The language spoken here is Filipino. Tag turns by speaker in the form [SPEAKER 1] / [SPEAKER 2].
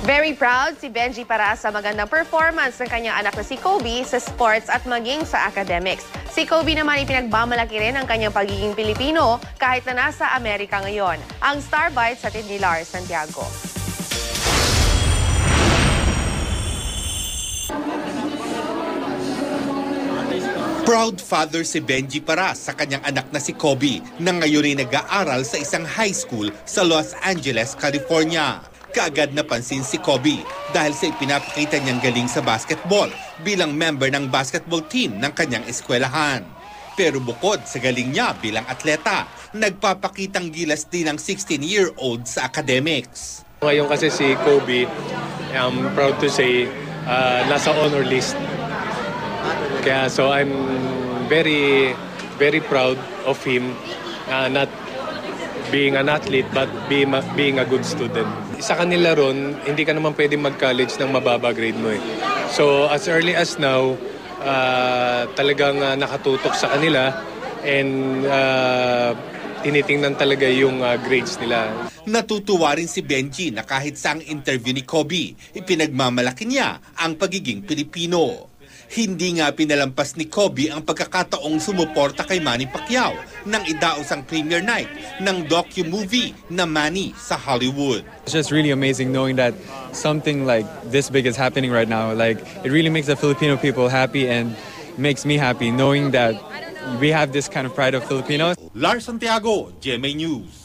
[SPEAKER 1] Very proud si Benji para sa magandang performance ng kanyang anak na si Kobe sa sports at maging sa academics. Si Kobe naman ipinagmamalaki rin ang kanyang pagiging Pilipino kahit na nasa Amerika ngayon. Ang Star Bites sa ni Lars Santiago.
[SPEAKER 2] Proud father si Benji para sa kanyang anak na si Kobe na ngayon ay nag-aaral sa isang high school sa Los Angeles, California. Kaagad napansin si Kobe dahil sa ipinapakita niyang galing sa basketball bilang member ng basketball team ng kanyang eskwelahan. Pero bukod sa galing niya bilang atleta, nagpapakitang gilas din ang 16-year-old sa academics.
[SPEAKER 3] Ngayon kasi si Kobe, I'm proud to say, nasa honor list. Kaya so I'm very, very proud of him, not being an athlete but being a good student. Sa kanila ron, hindi ka naman pwede mag-college ng mababa grade mo eh. So as early as now, talagang nakatutok sa kanila and tinitingnan talaga yung grades nila.
[SPEAKER 2] Natutuwa rin si Benji na kahit sa ang interview ni Kobe, ipinagmamalaki niya ang pagiging Pilipino. Hindi nga pinalampas ni Kobe ang pagkakataong sumuporta kay Manny Pacquiao nang idaos ang premiere night ng docu-movie na Manny sa Hollywood.
[SPEAKER 4] It's just really amazing knowing that something like this big is happening right now. Like, it really makes the Filipino people happy and makes me happy knowing that we have this kind of pride of Filipinos.
[SPEAKER 2] Lars Santiago, GMA News.